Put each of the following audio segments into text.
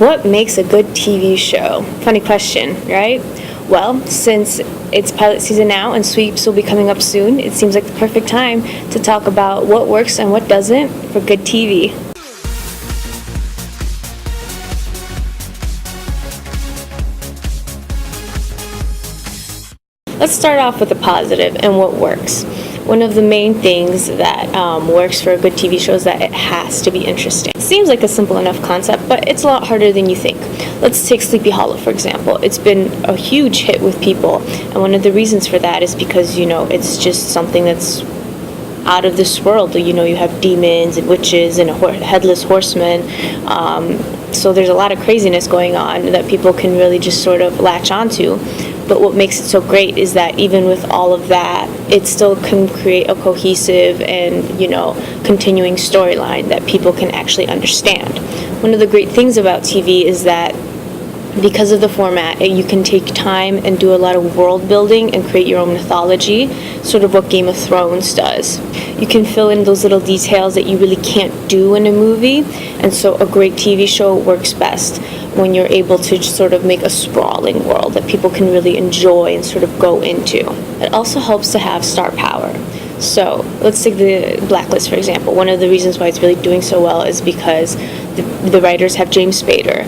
What makes a good TV show? Funny question, right? Well, since it's pilot season now and sweeps will be coming up soon, it seems like the perfect time to talk about what works and what doesn't for good TV. Let's start off with the positive and what works. One of the main things that works for a good TV show is that it has to be interesting. It seems like a simple enough concept, but it's a lot harder than you think. Let's take Sleepy Hollow, for example. It's been a huge hit with people, and one of the reasons for that is because, it's just something that's out of this world. You have demons and witches and a headless horseman. So there's a lot of craziness going on that people can really just sort of latch onto. But what makes it so great is that even with all of that, it still can create a cohesive and, continuing storyline that people can actually understand. One of the great things about TV is that because of the format, you can take time and do a lot of world building and create your own mythology, sort of what Game of Thrones does. You can fill in those little details that you really can't do in a movie, and so a great TV show works best when you're able to sort of make a sprawling world that people can really enjoy and sort of go into. It also helps to have star power. So let's take the Blacklist, for example. One of the reasons why it's really doing so well is because the writers have James Spader.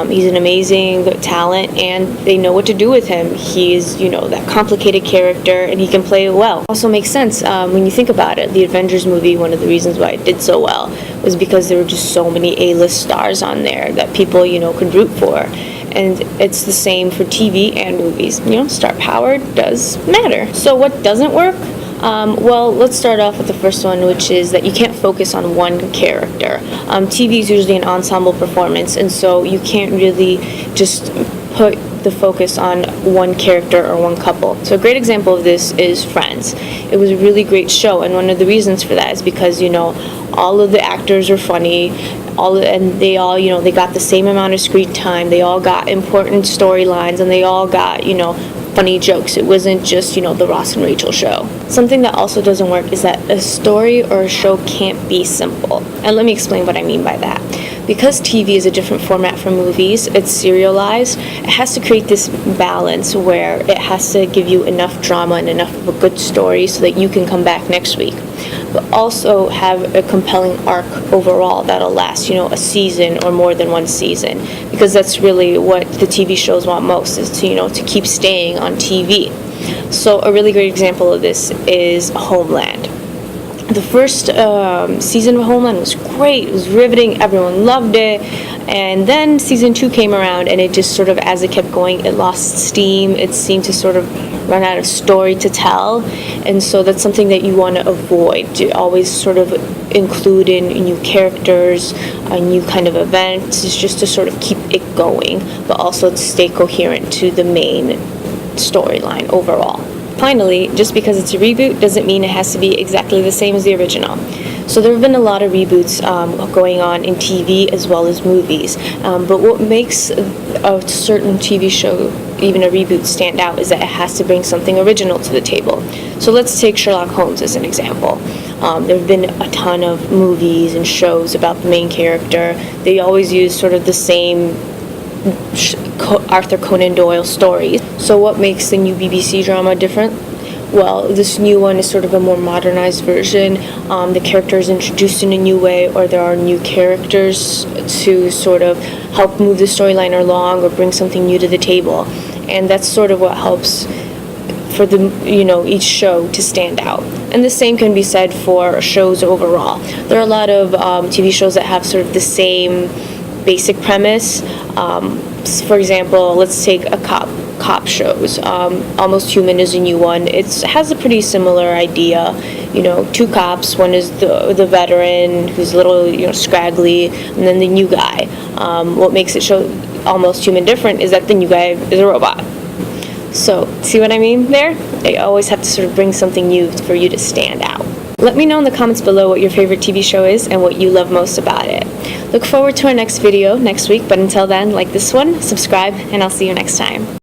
He's an amazing talent, and they know what to do with him. He's, that complicated character, and he can play it well. Also makes sense when you think about it. The Avengers movie, one of the reasons why it did so well was because there were just so many A-list stars on there that people, could root for. And it's the same for TV and movies. Star power does matter. So what doesn't work? Well, let's start off with the first one, which is that you can't focus on one character. TV is usually an ensemble performance, and so you can't really just put the focus on one character or one couple. So a great example of this is Friends. It was a really great show, and one of the reasons for that is because, all of the actors are funny, and they all, they got the same amount of screen time, they all got important storylines, and they all got, funny jokes. It wasn't just, the Ross and Rachel show. Something that also doesn't work is that a story or a show can't be simple. And let me explain what I mean by that. Because TV is a different format from movies, it's serialized, it has to create this balance where it has to give you enough drama and enough of a good story so that you can come back next week, but also have a compelling arc overall that'll last, a season or more than one season, because that's really what the TV shows want most, is to, to keep staying on TV. So a really great example of this is Homeland. The first season of Homeland was great. It was riveting. Everyone loved it. And then season 2 came around, and it just sort of, as it kept going, it lost steam. It seemed to sort of run out of story to tell. And so that's something that you want to avoid, to always sort of include in new characters, a new kind of event, just to sort of keep it going, but also to stay coherent to the main storyline overall. Finally, just because it's a reboot doesn't mean it has to be exactly the same as the original. So there have been a lot of reboots going on in TV as well as movies. But what makes a certain TV show, even a reboot, stand out is that it has to bring something original to the table. So let's take Sherlock Holmes as an example. There have been a ton of movies and shows about the main character. They always use sort of the same Arthur Conan Doyle stories. So what makes the new BBC drama different? Well, this new one is sort of a more modernized version. The character is introduced in a new way, or there are new characters to sort of help move the storyline along or bring something new to the table. And that's sort of what helps for each show to stand out. And the same can be said for shows overall. There are a lot of TV shows that have sort of the same basic premise. For example, let's take a cop shows. Almost Human is a new one. It has a pretty similar idea. Two cops. One is the veteran who's a little scraggly, and then the new guy. What makes it show Almost Human different is that the new guy is a robot. So see what I mean there? They always have to sort of bring something new for you to stand out. Let me know in the comments below what your favorite TV show is and what you love most about it. Look forward to our next video next week, but until then, like this one, subscribe, and I'll see you next time.